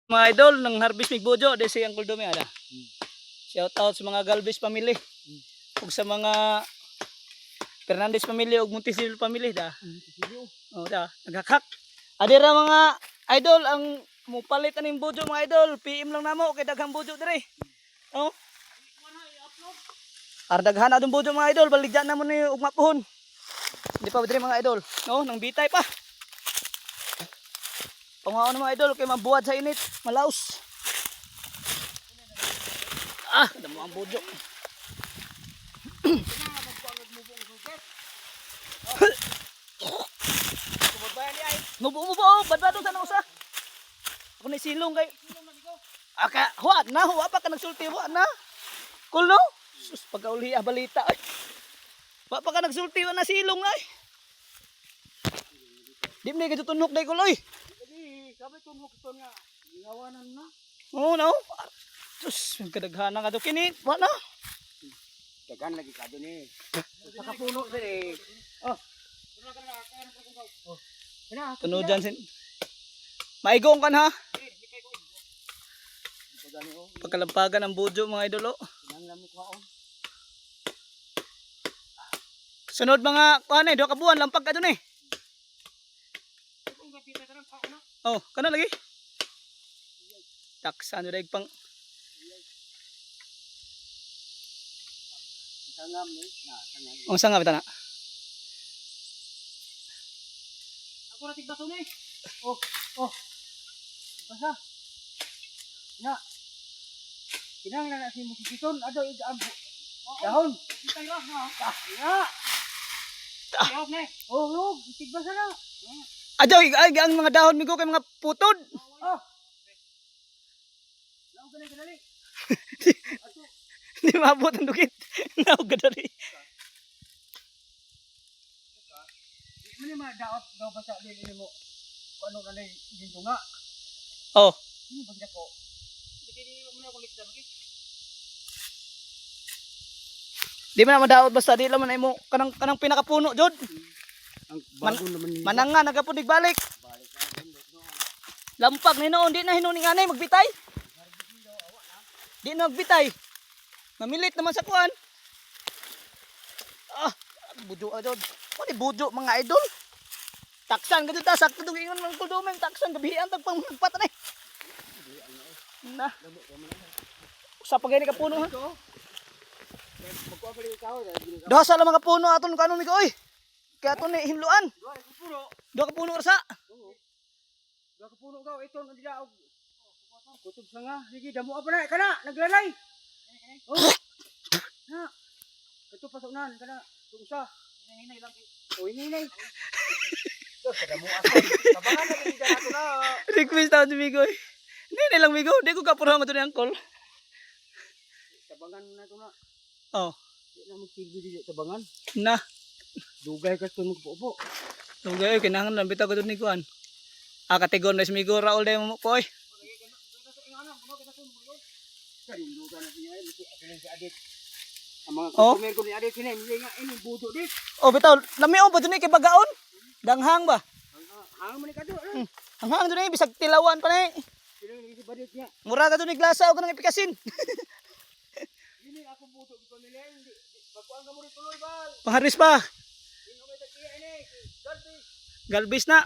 Mga idol, nang harvest mig bojo, de si Uncle Dome ada. Shout out sa mga Galvez family. Ug sa mga Fernandez family ug Monticello family da. Oh da, naghakak. Adira mga idol ang mupalit aning bojo mga idol, PM lang namo kay daghang bojo dire. Oh. Daghan adong bojo mga idol, baligyan na mo ni ug mapuhon. Di pa dire mga idol. No, nang bitay pa. Pangaon mga idol kay mabuhat sa init, malaos. Damo ang bojo. Mubo, badbado sa usa. Ako ni silong kay. Huwag na, huwag pa ka nagsulti, huwag na. Cool no? Sus, pagkauli balita ay. Huwag pa ka nagsulti, huwag na silong ay. Di mo na tunok day kuloy. Sabi tunok ito nga, ngawanan na. Oo, no? Sus, kadaghanan ka to kini, huwag na. Dagan lagi ka doon eh. Saka puno sila eh. Oh. Tunod dyan sin. Maigong kan ha? Pagkalampagan ng bojo mga idolo. Sunod mga kuan eh, 2 ka buwan lampag ka doon eh. Oh, kana lagi. Taksa no daig pang Sangam ni, sangam. ang sanga bita na. Ako na tigbaso ni. Oh. Basa. Na. Kinahanglan na si musikiton ado igambo. Dahon. Kitay ra ha. Ya. Dahon ni. Oh, tigbasa na. Adyo ang mga dahon migo kay mga putod. Oh. Laog gali. Hindi maabot ang dukit. Naog gadari. Mani ma daot daw basa dili mo. Kuno kanay ginto nga. Oh. Ini bagya ko. Dili mo na ko likda lagi. Di man madaot basta di laman ay mo kanang pinakapuno jud. Ang bago naman ni. Mananga nagapunig balik. Lampag ni noon di na hinuning anay magbitay. Di na magbitay. Mamilit naman sa kuan. Bujo adod. Pwede bujo mga idol. Taksan gadto ta sakto dug ingon man ko dumeng taksan gabihan tag pang magpatan eh. Na. Sa pagay ni ka puno ha. Magkuha pa rin ikaw. Duha sa mga puno aton kanon mi ko oy. Kaya aton ni hinluan. Duha ka puno rasa. Duha ka puno gaw ito ang didaog. Kutob sa nga. Sige, damo pa na. Kana, naglalay. Oh. Na. Ito pasok na. Kana. Tungsa. Hinay lang. Oh, hinay. Damo asan. Tabangan na ganyan nato na. Request taon si Migo. Hindi lang Migo. Di ko kapurahan mo ito ni Uncle. Tabangan na to na. Oh. Di na magsilbi dito tabangan. Na. Dugay ka ito magpo-upo. Tugay kinahanglan lang bitaw ko dun ni kuan. Kategon na si Migo Raul day mo po oy. Karindugan na siya. Ito si Adit. Ang mga customer ko ni Adit sila. Hindi nga ini buto dit. Oh bitaw, lamion pa dun ni kay bagaon. Danghang ba? Hang mo ni kadto. Hanghang dun ni bisag tilawan pa ni. Sino ni badit niya. Mura ka dun ni glasa o kanang ipikasin. Dili ako buto di pamilya. Pagkuan ka mo rin tuloy bal. Pangharis pa. Sino may tagkiya ini? Galbi. Galbis na.